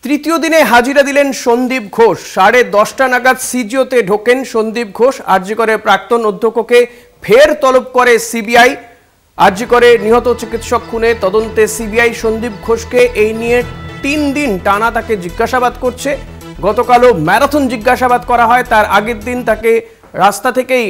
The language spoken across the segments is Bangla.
তৃতীয় দিনে হাজিরা দিলেন সন্দীপ ঘোষ। 10:30 নাগাদ সিজিওতে ঢোকেন সন্দীপ ঘোষ। আরজি করে প্রাক্তন অধ্যক্ষকে ফের তলব করে সিবিআই। আরজি করে নিহত চিকিৎসক খুনে তদন্তে সিবিআই সন্দীপ ঘোষকে এই নিয়ে 3 দিন টানা তাকে জিজ্ঞাসাবাদ করছে। গতকালও ম্যারাথন জিজ্ঞাসাবাদ করা হয়। তার আগের দিন তাকে রাস্তা থেকেই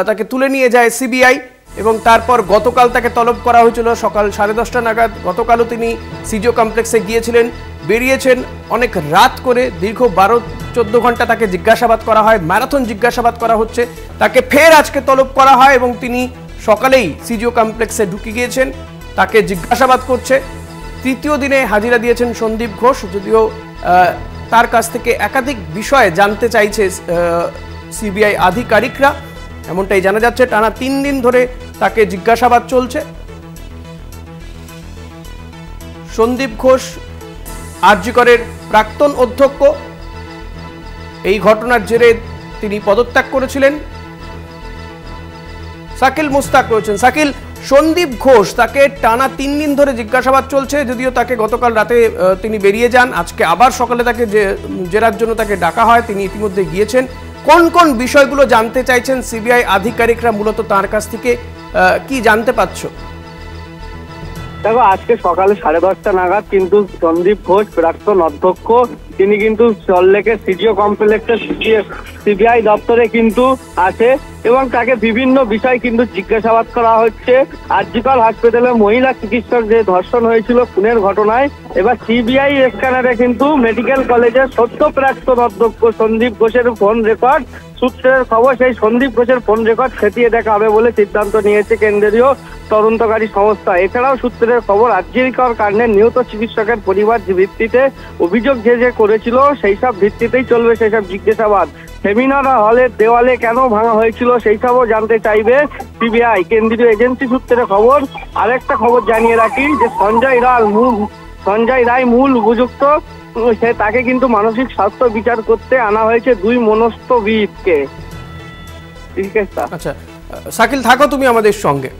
তাকে তুলে নিয়ে যায় সিবিআই এবং তারপর গতকাল তাকে তলব করা হয়েছিল সকাল 10:30 নাগাদ। গতকালও তিনি সিজিও কমপ্লেক্সে গিয়েছিলেন, বেরিয়েছেন অনেক রাত করে। দীর্ঘ 12-14 ঘন্টা তাকে জিজ্ঞাসাবাদ করা হয়, ম্যারাথন জিজ্ঞাসাবাদ করা হচ্ছে। তাকে ফের আজকে তলব করা হয় এবং তিনি সকালেই সিজিও কমপ্লেক্সে ঢুকে গিয়েছেন, তাকে জিজ্ঞাসাবাদ করছে। তৃতীয় দিনে হাজিরা দিয়েছেন সন্দীপ ঘোষ, যদিও তার কাছ থেকে একাধিক বিষয়ে জানতে চাইছে সিবিআই আধিকারিকরা, এমনটাই জানা যাচ্ছে। টানা 3 দিন ধরে তাকে জিজ্ঞাসাবাদ চলছে। সন্দীপ ঘোষ আরজি করের প্রাক্তন অধ্যক্ষ। এই ঘটনার জেরে তিনি পদত্যাগ করেছিলেন। শাকিল মুস্তাক রয়েছেন। শাকিল, সন্দীপ ঘোষ তাকে টানা 3 দিন ধরে জিজ্ঞাসাবাদ চলছে, যদিও তাকে গতকাল রাতে তিনি বেরিয়ে যান। আজকে আবার সকালে তাকে জেরার জন্য তাকে ডাকা হয়, তিনি ইতিমধ্যে গিয়েছেন। কোন কোন বিষয়গুলো জানতে চাইছেন সিবিআই আধিকারিকরা, মূলত তার কাছ থেকে কি জানতে পারছো? দেখো, আজকে সকালে 10:30 নাগাদ কিন্তু সন্দীপ ঘোষ প্রাক্তন অধ্যক্ষ তিনি কিন্তু সল্টলেকের সিজিও কমপ্লেক্সের সিবিআই দপ্তরে কিন্তু আসে এবং তাকে বিভিন্ন বিষয় কিন্তু জিজ্ঞাসাবাদ করা হচ্ছে। আরজিকর হাসপাতালে মহিলা চিকিৎসক যে ধর্ষণ হয়েছিল খুনের ঘটনায় এবার সিবিআই স্ক্যানারে কিন্তু মেডিকেল কলেজের সদ্য প্রাক্তন অধ্যক্ষ সন্দীপ ঘোষের ফোন রেকর্ড, সূত্রের খবর সেই সন্দীপ ঘোষের ফোন রেকর্ড খতিয়ে দেখা হবে বলে সিদ্ধান্ত নিয়েছে কেন্দ্রীয় তদন্তকারী সংস্থা। এছাড়াও সূত্রের খবর আরজিকর কাণ্ডে নিহত চিকিৎসকের পরিবার ভিত্তিতে অভিযোগ যে করেছিল সেই সব ভিত্তিতেই চলবে সেই সব জিজ্ঞাসাবাদ। সেমিনার হলের দেওয়ালে কেন ভাঙা হয়েছিল সেই সবও জানতে চাইবে সিবিআই। কেন্দ্রীয় এজেন্সি সূত্রে খবর। আরেকটা খবর জানিয়ে রাখি যে সঞ্জয় রায় মূল অভিযুক্ত, তাকে কিন্তু মানসিক স্বাস্থ্য বিচার করতে আনা হয়েছে 2 মনস্তবিদকে। আচ্ছা শাকিল, থাকো তুমি আমাদের সঙ্গে।